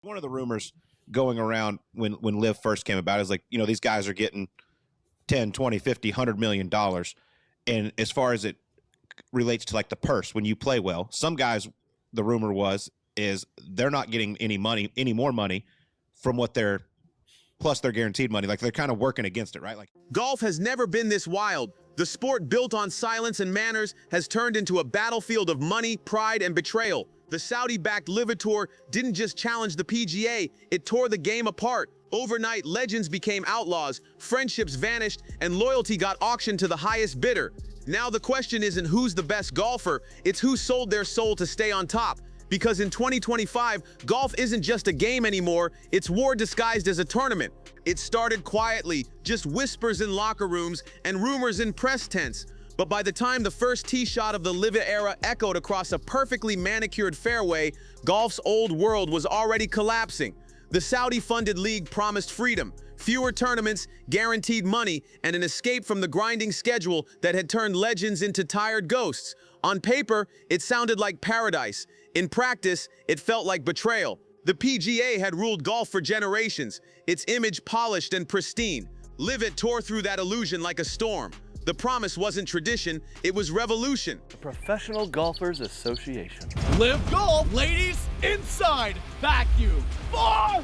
One of the rumors going around when LIV first came about is like, you know, these guys are getting 10, 20, 50, $100 million. And as far as it relates to like the purse, when you play well, some guys, the rumor is they're not getting any more money from what they're plus their guaranteed money. Like they're kind of working against it, right? Like golf has never been this wild. The sport built on silence and manners has turned into a battlefield of money, pride, and betrayal. The Saudi-backed LIV Tour didn't just challenge the PGA, it tore the game apart. Overnight, legends became outlaws, friendships vanished, and loyalty got auctioned to the highest bidder. Now the question isn't who's the best golfer, it's who sold their soul to stay on top. Because in 2025, golf isn't just a game anymore, it's war disguised as a tournament. It started quietly, just whispers in locker rooms and rumors in press tents. But by the time the first tee shot of the LIV era echoed across a perfectly manicured fairway, golf's old world was already collapsing. The Saudi-funded league promised freedom, fewer tournaments, guaranteed money, and an escape from the grinding schedule that had turned legends into tired ghosts. On paper, it sounded like paradise. In practice, it felt like betrayal. The PGA had ruled golf for generations, its image polished and pristine. LIV tore through that illusion like a storm. The promise wasn't tradition, it was revolution. The Professional Golfers Association. LIV Golf, ladies, inside, vacuum, 4!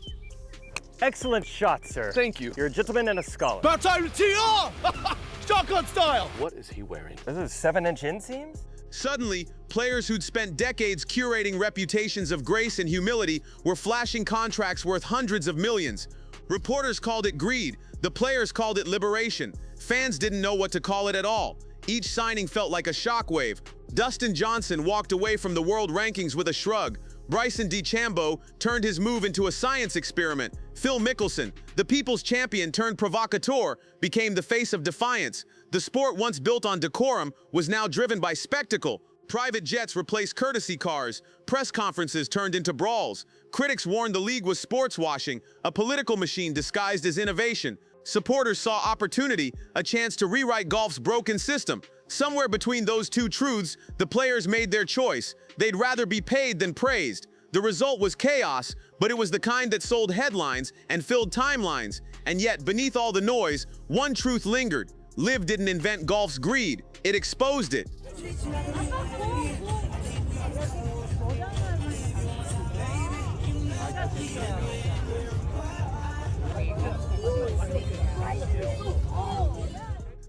Excellent shot, sir. Thank you. You're a gentleman and a scholar. About time to tee off! Shotgun style! What is he wearing? This is 7-inch inseams? Suddenly, players who'd spent decades curating reputations of grace and humility were flashing contracts worth hundreds of millions. Reporters called it greed, the players called it liberation. Fans didn't know what to call it at all. Each signing felt like a shockwave. Dustin Johnson walked away from the world rankings with a shrug. Bryson DeChambeau turned his move into a science experiment. Phil Mickelson, the people's champion turned provocateur, became the face of defiance. The sport once built on decorum was now driven by spectacle. Private jets replaced courtesy cars. Press conferences turned into brawls. Critics warned the league was sports washing, a political machine disguised as innovation. Supporters saw opportunity, a chance to rewrite golf's broken system. Somewhere between those two truths, the players made their choice. They'd rather be paid than praised. The result was chaos, but it was the kind that sold headlines and filled timelines. And yet, beneath all the noise, one truth lingered. LIV didn't invent golf's greed, it exposed it.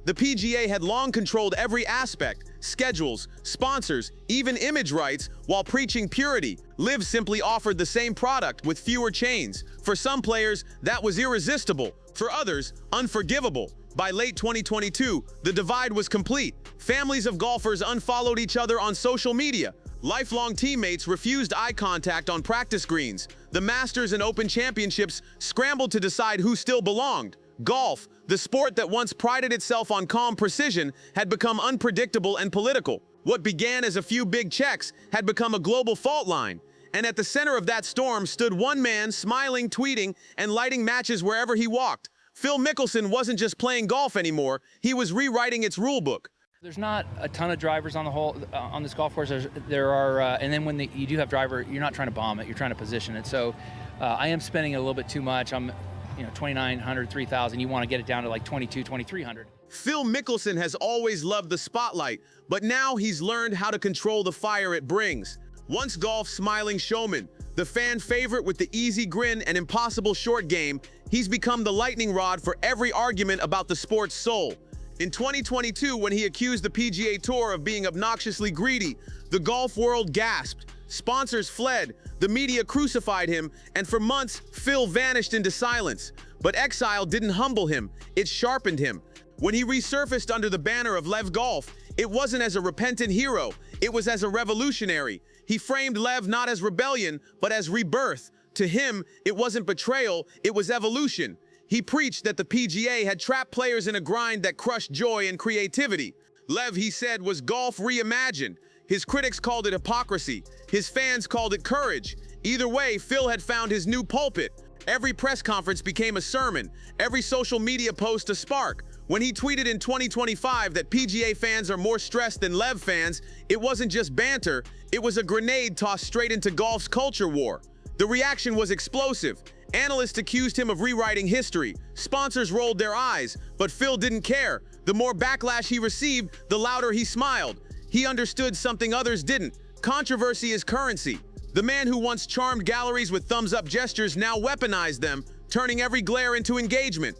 The PGA had long controlled every aspect, schedules, sponsors, even image rights, while preaching purity. LIV simply offered the same product with fewer chains. For some players, that was irresistible. For others, unforgivable. By late 2022, the divide was complete. Families of golfers unfollowed each other on social media. Lifelong teammates refused eye contact on practice greens. The Masters and Open Championships scrambled to decide who still belonged. Golf, the sport that once prided itself on calm precision, had become unpredictable and political. What began as a few big checks had become a global fault line. And at the center of that storm stood one man smiling, tweeting, and lighting matches wherever he walked. Phil Mickelson wasn't just playing golf anymore, he was rewriting its rulebook. There's not a ton of drivers on the whole on this golf course. There are, and then when you do have driver, you're not trying to bomb it, you're trying to position it. So I am spending a little bit too much. I'm 2,900, 3,000. You want to get it down to like 2,200, 2,300. Phil Mickelson has always loved the spotlight, but now he's learned how to control the fire it brings. Once golf's smiling showman, the fan favorite with the easy grin and impossible short game, he's become the lightning rod for every argument about the sport's soul. In 2022, when he accused the PGA Tour of being obnoxiously greedy, the golf world gasped. Sponsors fled, the media crucified him, and for months, Phil vanished into silence. But exile didn't humble him, it sharpened him. When he resurfaced under the banner of LIV Golf, it wasn't as a repentant hero, it was as a revolutionary. He framed LIV not as rebellion, but as rebirth. To him, it wasn't betrayal, it was evolution. He preached that the PGA had trapped players in a grind that crushed joy and creativity. LIV, he said, was golf reimagined. His critics called it hypocrisy. His fans called it courage. Either way, Phil had found his new pulpit. Every press conference became a sermon. Every social media post a spark. When he tweeted in 2025 that PGA fans are more stressed than LIV fans, it wasn't just banter, it was a grenade tossed straight into golf's culture war. The reaction was explosive. Analysts accused him of rewriting history. Sponsors rolled their eyes, but Phil didn't care. The more backlash he received, the louder he smiled. He understood something others didn't. Controversy is currency. The man who once charmed galleries with thumbs-up gestures now weaponized them, turning every glare into engagement.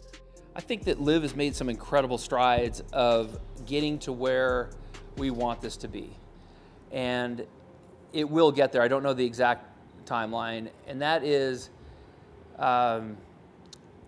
I think that LIV has made some incredible strides of getting to where we want this to be. And it will get there. I don't know the exact timeline. And that is,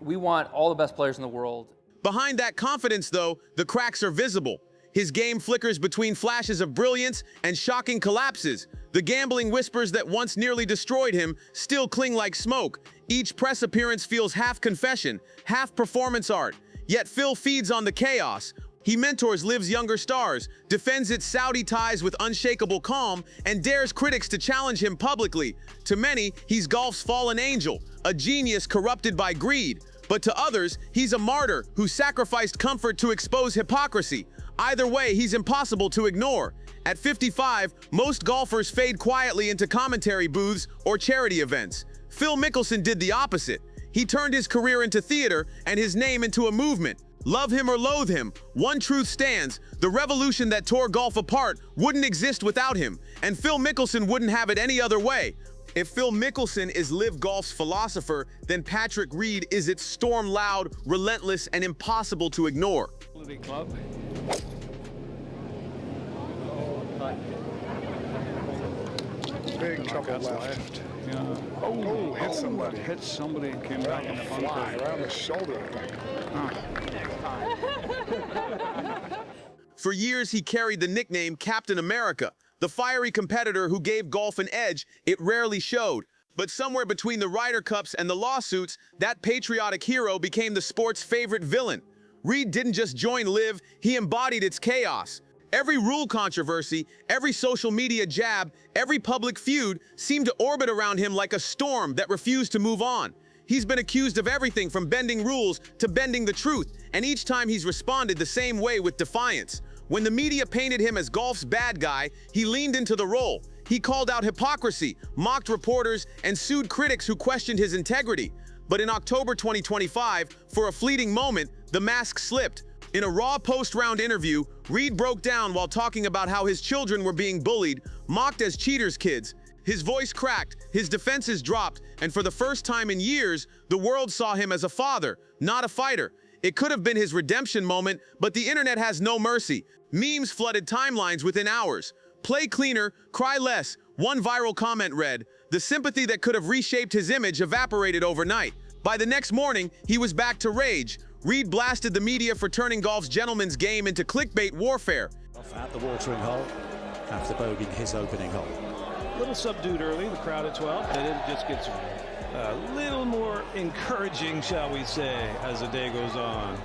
we want all the best players in the world. Behind that confidence, though, the cracks are visible. His game flickers between flashes of brilliance and shocking collapses. The gambling whispers that once nearly destroyed him still cling like smoke. Each press appearance feels half confession, half performance art. Yet Phil feeds on the chaos. He mentors LIV's younger stars, defends its Saudi ties with unshakable calm, and dares critics to challenge him publicly. To many, he's golf's fallen angel, a genius corrupted by greed. But to others, he's a martyr who sacrificed comfort to expose hypocrisy. Either way, he's impossible to ignore. At 55, most golfers fade quietly into commentary booths or charity events. Phil Mickelson did the opposite. He turned his career into theater and his name into a movement. Love him or loathe him, one truth stands: the revolution that tore golf apart wouldn't exist without him, and Phil Mickelson wouldn't have it any other way. If Phil Mickelson is LIV Golf's philosopher, then Patrick Reed is its storm-loud, relentless, and impossible to ignore. Club. Big trouble left. Yeah. Oh, hit somebody. Hit somebody and came back in the Fly bunker. around the shoulder, I think. For years, he carried the nickname Captain America, the fiery competitor who gave golf an edge it rarely showed. But somewhere between the Ryder Cups and the lawsuits, that patriotic hero became the sport's favorite villain. Reed didn't just join LIV, he embodied its chaos. Every rule controversy, every social media jab, every public feud seemed to orbit around him like a storm that refused to move on. He's been accused of everything from bending rules to bending the truth, and each time he's responded the same way, with defiance. When the media painted him as golf's bad guy, he leaned into the role. He called out hypocrisy, mocked reporters, and sued critics who questioned his integrity. But in October 2025, for a fleeting moment, the mask slipped. In a raw post-round interview, Reed broke down while talking about how his children were being bullied, mocked as cheaters' kids. His voice cracked, his defenses dropped, and for the first time in years, the world saw him as a father, not a fighter. It could have been his redemption moment, but the internet has no mercy. Memes flooded timelines within hours. "Play cleaner, cry less," one viral comment read. The sympathy that could have reshaped his image evaporated overnight. By the next morning, he was back to rage. Reed blasted the media for turning golf's gentleman's game into clickbait warfare. At the watering hole, after bogeying his opening hole. A little subdued early, the crowd at 12, and it just gets a little more encouraging, shall we say, as the day goes on.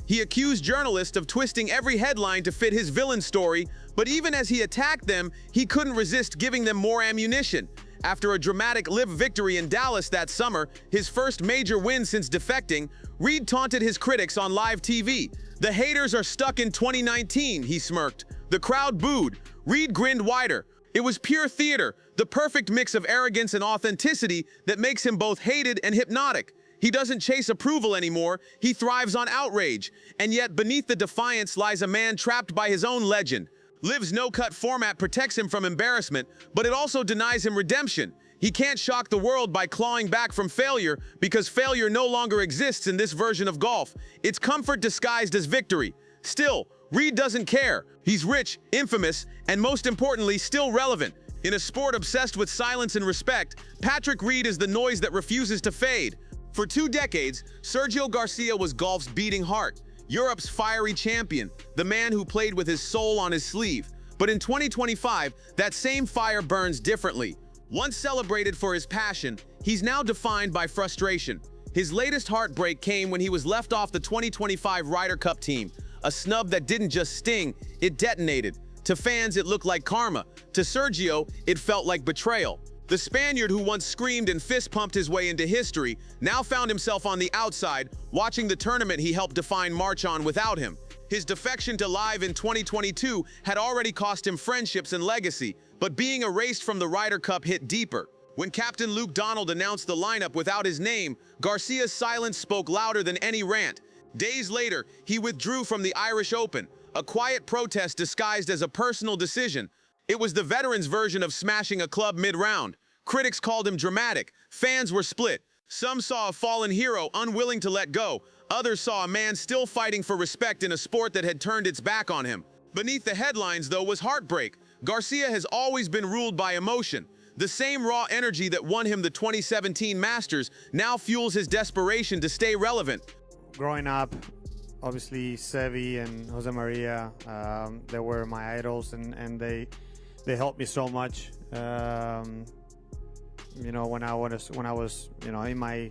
He accused journalists of twisting every headline to fit his villain story, but even as he attacked them, he couldn't resist giving them more ammunition. After a dramatic LIV victory in Dallas that summer, his first major win since defecting, Reed taunted his critics on live TV. "The haters are stuck in 2019, he smirked. The crowd booed. Reed grinned wider. It was pure theater, the perfect mix of arrogance and authenticity that makes him both hated and hypnotic. He doesn't chase approval anymore, he thrives on outrage. And yet beneath the defiance lies a man trapped by his own legend. LIV's no-cut format protects him from embarrassment, but it also denies him redemption. He can't shock the world by clawing back from failure, because failure no longer exists in this version of golf. It's comfort disguised as victory. Still, Reed doesn't care. He's rich, infamous, and most importantly, still relevant. In a sport obsessed with silence and respect, Patrick Reed is the noise that refuses to fade. For 2 decades, Sergio Garcia was golf's beating heart, Europe's fiery champion, the man who played with his soul on his sleeve. But in 2025, that same fire burns differently. Once celebrated for his passion, he's now defined by frustration. His latest heartbreak came when he was left off the 2025 Ryder Cup team, a snub that didn't just sting, it detonated. To fans, it looked like karma. To Sergio, it felt like betrayal. The Spaniard, who once screamed and fist-pumped his way into history, now found himself on the outside, watching the tournament he helped define march on without him. His defection to LIV in 2022 had already cost him friendships and legacy, but being erased from the Ryder Cup hit deeper. When Captain Luke Donald announced the lineup without his name, Garcia's silence spoke louder than any rant. Days later, he withdrew from the Irish Open, a quiet protest disguised as a personal decision. It was the veteran's version of smashing a club mid-round. Critics called him dramatic. Fans were split. Some saw a fallen hero unwilling to let go. Others saw a man still fighting for respect in a sport that had turned its back on him. Beneath the headlines, though, was heartbreak. Garcia has always been ruled by emotion. The same raw energy that won him the 2017 Masters now fuels his desperation to stay relevant. Growing up, obviously Sevi and Jose Maria, they were my idols, and they helped me so much. You know, when I was you know, in my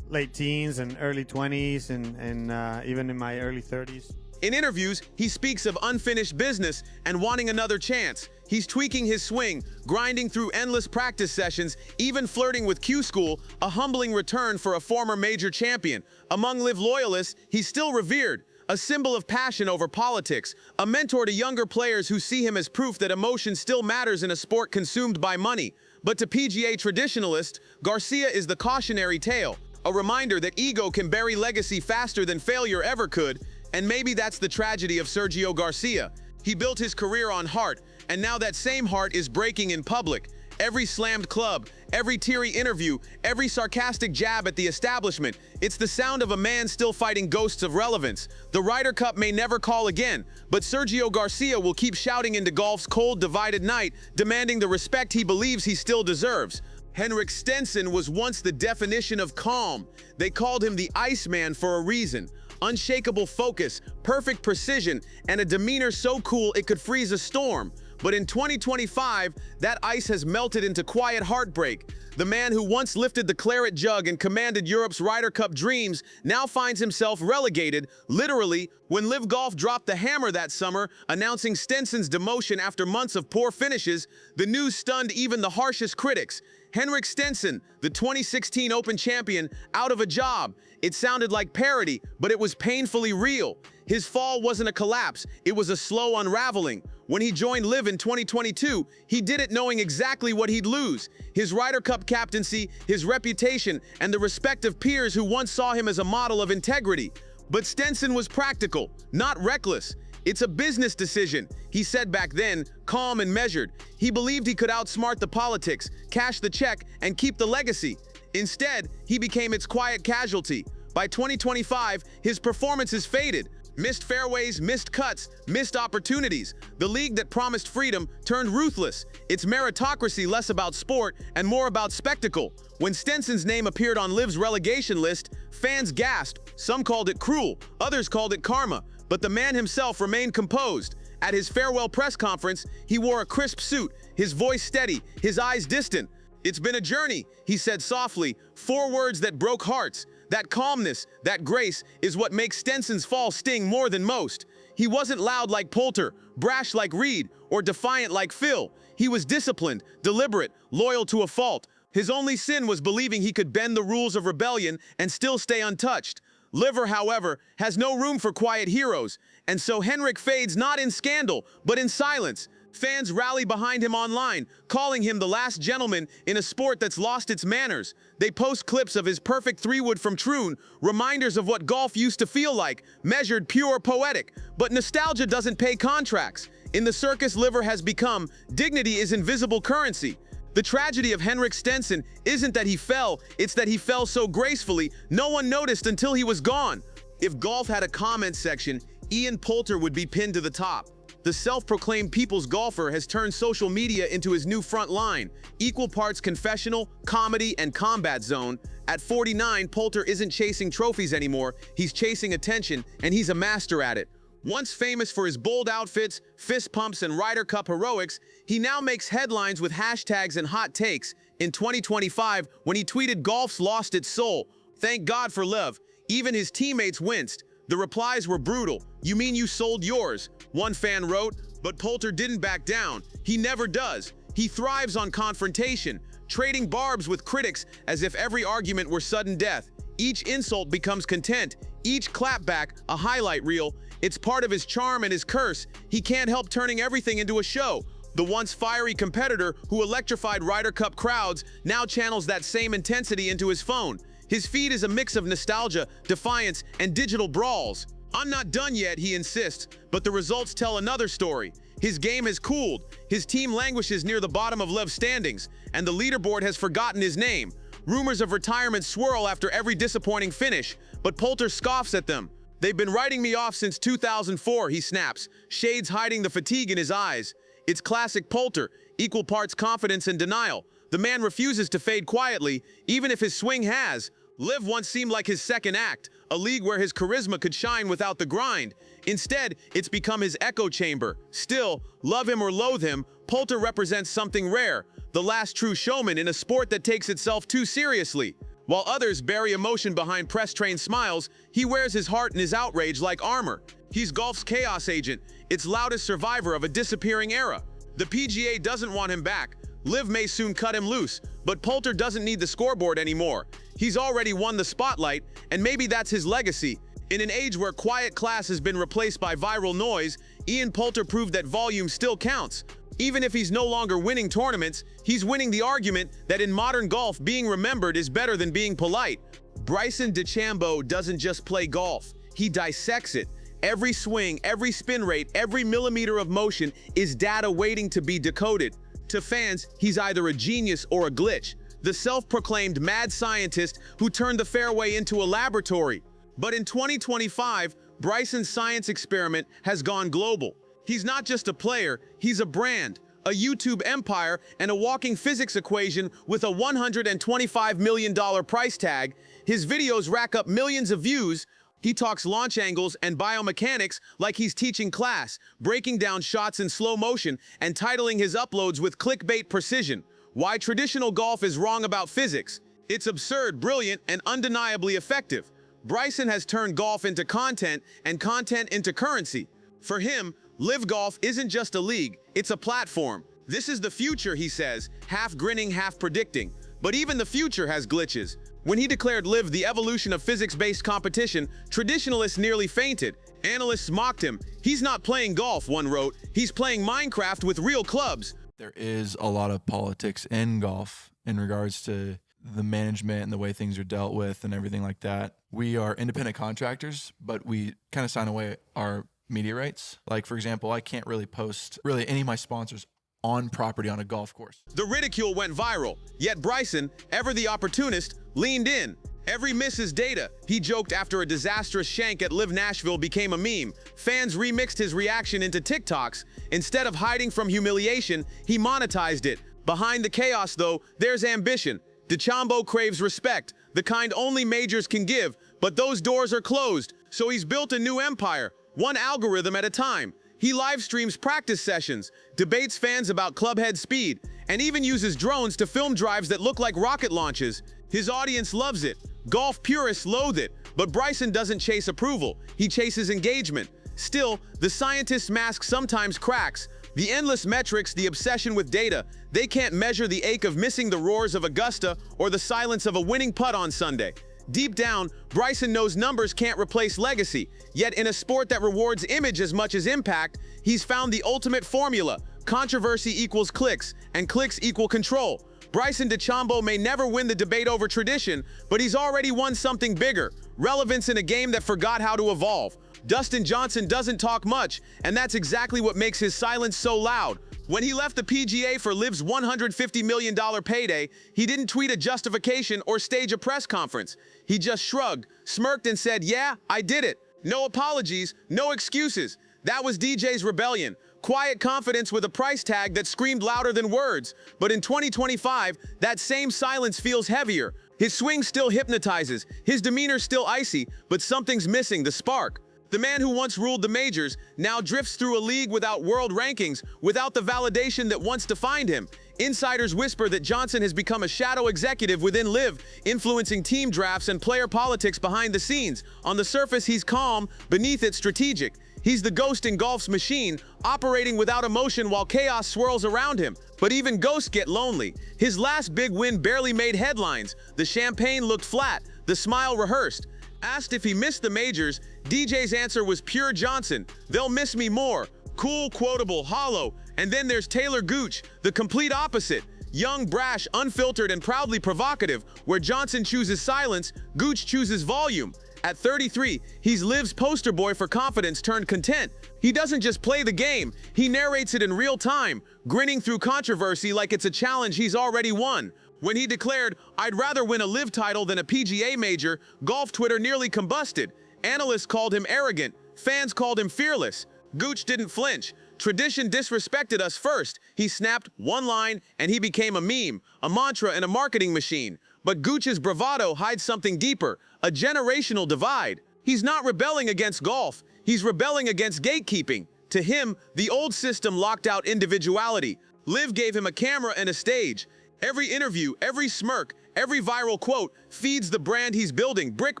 late teens and early 20s, and even in my early 30s. In interviews, he speaks of unfinished business and wanting another chance. He's tweaking his swing, grinding through endless practice sessions, even flirting with Q School, a humbling return for a former major champion. Among LIV loyalists, he's still revered, a symbol of passion over politics, a mentor to younger players who see him as proof that emotion still matters in a sport consumed by money. But to PGA traditionalists, Garcia is the cautionary tale, a reminder that ego can bury legacy faster than failure ever could. And maybe that's the tragedy of Sergio Garcia. He built his career on heart, and now that same heart is breaking in public. Every slammed club, every teary interview, every sarcastic jab at the establishment, it's the sound of a man still fighting ghosts of relevance. The Ryder Cup may never call again, but Sergio Garcia will keep shouting into golf's cold, divided night, demanding the respect he believes he still deserves. Henrik Stenson was once the definition of calm. They called him the Iceman for a reason. Unshakable focus, perfect precision, and a demeanor so cool it could freeze a storm. But in 2025, that ice has melted into quiet heartbreak. The man who once lifted the claret jug and commanded Europe's Ryder Cup dreams now finds himself relegated, literally, when LIV Golf dropped the hammer that summer, announcing Stenson's demotion after months of poor finishes. The news stunned even the harshest critics. Henrik Stenson, the 2016 Open champion, out of a job. It sounded like parody, but it was painfully real. His fall wasn't a collapse, it was a slow unraveling. When he joined LIV in 2022, he did it knowing exactly what he'd lose: his Ryder Cup captaincy, his reputation, and the respect of peers who once saw him as a model of integrity. But Stenson was practical, not reckless. It's a business decision, he said back then, calm and measured. He believed he could outsmart the politics, cash the check, and keep the legacy. Instead, he became its quiet casualty. By 2025, his performances faded. Missed fairways, missed cuts, missed opportunities. The league that promised freedom turned ruthless. Its meritocracy less about sport and more about spectacle. When Stenson's name appeared on LIV's relegation list, fans gasped. Some called it cruel, others called it karma. But the man himself remained composed. At his farewell press conference, he wore a crisp suit, his voice steady, his eyes distant. "It's been a journey," he said softly, 4 words that broke hearts. That calmness, that grace, is what makes Stenson's fall sting more than most. He wasn't loud like Poulter, brash like Reed, or defiant like Phil. He was disciplined, deliberate, loyal to a fault. His only sin was believing he could bend the rules of rebellion and still stay untouched. Liver, however, has no room for quiet heroes, and so Henrik fades not in scandal, but in silence. Fans rally behind him online, calling him the last gentleman in a sport that's lost its manners. They post clips of his perfect 3-wood from Troon, reminders of what golf used to feel like, measured, pure, poetic. But nostalgia doesn't pay contracts. In the circus Liver has become, dignity is invisible currency. The tragedy of Henrik Stenson isn't that he fell, it's that he fell so gracefully, no one noticed until he was gone. If golf had a comment section, Ian Poulter would be pinned to the top. The self-proclaimed people's golfer has turned social media into his new front line, equal parts confessional, comedy, and combat zone. At 49, Poulter isn't chasing trophies anymore, he's chasing attention, and he's a master at it. Once famous for his bold outfits, fist pumps, and Ryder Cup heroics, he now makes headlines with hashtags and hot takes. In 2025, when he tweeted "Golf's lost its soul, thank God for LIV," even his teammates winced. The replies were brutal. "You mean you sold yours?" one fan wrote. But Poulter didn't back down. He never does. He thrives on confrontation, trading barbs with critics as if every argument were sudden death. Each insult becomes content, each clapback a highlight reel. It's part of his charm and his curse. He can't help turning everything into a show. The once fiery competitor who electrified Ryder Cup crowds now channels that same intensity into his phone. His feed is a mix of nostalgia, defiance, and digital brawls. "I'm not done yet," he insists, but the results tell another story. His game has cooled, his team languishes near the bottom of LIV standings, and the leaderboard has forgotten his name. Rumors of retirement swirl after every disappointing finish, but Poulter scoffs at them. "They've been writing me off since 2004, he snaps, shades hiding the fatigue in his eyes. It's classic Poulter, equal parts confidence and denial. The man refuses to fade quietly, even if his swing has. LIV once seemed like his second act, a league where his charisma could shine without the grind. Instead, it's become his echo chamber. Still, love him or loathe him, Poulter represents something rare, the last true showman in a sport that takes itself too seriously. While others bury emotion behind press-trained smiles, he wears his heart and his outrage like armor. He's golf's chaos agent, its loudest survivor of a disappearing era. The PGA doesn't want him back. LIV may soon cut him loose, but Poulter doesn't need the scoreboard anymore. He's already won the spotlight, and maybe that's his legacy. In an age where quiet class has been replaced by viral noise, Ian Poulter proved that volume still counts. Even if he's no longer winning tournaments, he's winning the argument that in modern golf, being remembered is better than being polite. Bryson DeChambeau doesn't just play golf, he dissects it. Every swing, every spin rate, every millimeter of motion is data waiting to be decoded. To fans, he's either a genius or a glitch, the self-proclaimed mad scientist who turned the fairway into a laboratory. But in 2025, Bryson's science experiment has gone global. He's not just a player, he's a brand, a YouTube empire, and a walking physics equation with a $125 million price tag. His videos rack up millions of views. He talks launch angles and biomechanics like he's teaching class, breaking down shots in slow motion and titling his uploads with clickbait precision. Why traditional golf is wrong about physics. It's absurd, brilliant, and undeniably effective. Bryson has turned golf into content and content into currency. For him, LIV Golf isn't just a league, it's a platform. This is the future, he says, half grinning, half predicting. But even the future has glitches. When he declared LIV the evolution of physics-based competition, traditionalists nearly fainted. Analysts mocked him. "He's not playing golf," one wrote. "He's playing Minecraft with real clubs." There is a lot of politics in golf in regards to the management and the way things are dealt with and everything like that. We are independent contractors, but we kind of sign away our media rights. Like, for example, I can't really post any of my sponsors on property on a golf course. The ridicule went viral, yet Bryson, ever the opportunist, leaned in. "Every miss is data," he joked after a disastrous shank at LIV Nashville became a meme. Fans remixed his reaction into TikToks. Instead of hiding from humiliation, he monetized it. Behind the chaos, though, there's ambition. DeChambeau craves respect, the kind only majors can give, but those doors are closed, so he's built a new empire, one algorithm at a time. He live streams practice sessions, debates fans about clubhead speed, and even uses drones to film drives that look like rocket launches. His audience loves it. Golf purists loathe it, but Bryson doesn't chase approval. He chases engagement. Still, the scientist's mask sometimes cracks. The endless metrics, the obsession with data, they can't measure the ache of missing the roars of Augusta or the silence of a winning putt on Sunday. Deep down, Bryson knows numbers can't replace legacy. Yet in a sport that rewards image as much as impact, he's found the ultimate formula. Controversy equals clicks, and clicks equal control. Bryson DeChambeau may never win the debate over tradition, but he's already won something bigger, relevance in a game that forgot how to evolve. Dustin Johnson doesn't talk much, and that's exactly what makes his silence so loud. When he left the PGA for LIV's $150 million payday, he didn't tweet a justification or stage a press conference. He just shrugged, smirked, and said, "Yeah, I did it." No apologies, no excuses. That was DJ's rebellion. Quiet confidence with a price tag that screamed louder than words. But in 2025, that same silence feels heavier. His swing still hypnotizes, his demeanor still icy, but something's missing, the spark. The man who once ruled the majors now drifts through a league without world rankings, without the validation that once defined him. Insiders whisper that Johnson has become a shadow executive within LIV, influencing team drafts and player politics behind the scenes. On the surface, he's calm, beneath it, strategic. He's the ghost in golf's machine, operating without emotion while chaos swirls around him. But even ghosts get lonely. His last big win barely made headlines. The champagne looked flat, the smile rehearsed. Asked if he missed the majors, DJ's answer was pure Johnson. They'll miss me more. Cool, quotable, hollow. And then there's Taylor Gooch, the complete opposite. Young, brash, unfiltered, and proudly provocative. Where Johnson chooses silence, Gooch chooses volume. At 33, he's LIV's poster boy for confidence turned content. He doesn't just play the game, he narrates it in real time, grinning through controversy like it's a challenge he's already won. When he declared, "I'd rather win a LIV title than a PGA major," golf Twitter nearly combusted. Analysts called him arrogant, fans called him fearless. Gooch didn't flinch. Tradition disrespected us first. He snapped one line and he became a meme, a mantra, and a marketing machine. But Gooch's bravado hides something deeper, a generational divide. He's not rebelling against golf, he's rebelling against gatekeeping. To him, the old system locked out individuality. LIV gave him a camera and a stage. Every interview, every smirk, every viral quote feeds the brand he's building brick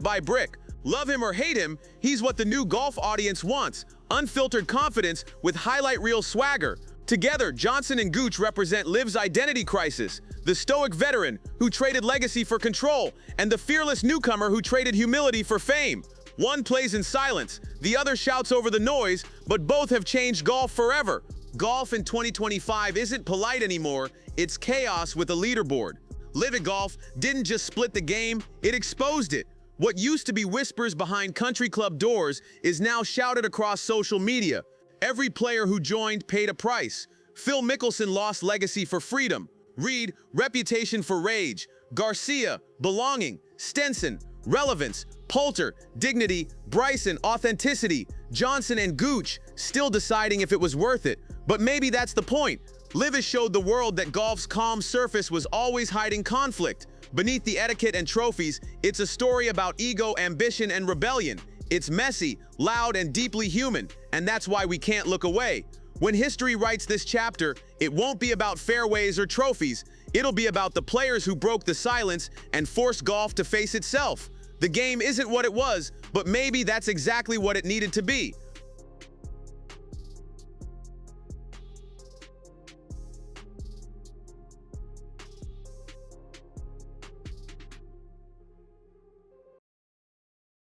by brick. Love him or hate him, he's what the new golf audience wants. Unfiltered confidence with highlight reel swagger. Together, Johnson and Gooch represent LIV's identity crisis. The stoic veteran who traded legacy for control, and the fearless newcomer who traded humility for fame. One plays in silence, the other shouts over the noise, but both have changed golf forever. Golf in 2025 isn't polite anymore, it's chaos with a leaderboard. LIV Golf didn't just split the game, it exposed it. What used to be whispers behind country club doors is now shouted across social media. Every player who joined paid a price. Phil Mickelson lost legacy for freedom. Reed, reputation for rage. Garcia, belonging. Stenson, relevance. Poulter, dignity. Bryson, authenticity. Johnson and Gooch, still deciding if it was worth it. But maybe that's the point. LIV has showed the world that golf's calm surface was always hiding conflict. Beneath the etiquette and trophies, it's a story about ego, ambition, and rebellion. It's messy, loud, and deeply human, and that's why we can't look away. When history writes this chapter, it won't be about fairways or trophies. It'll be about the players who broke the silence and forced golf to face itself. The game isn't what it was, but maybe that's exactly what it needed to be.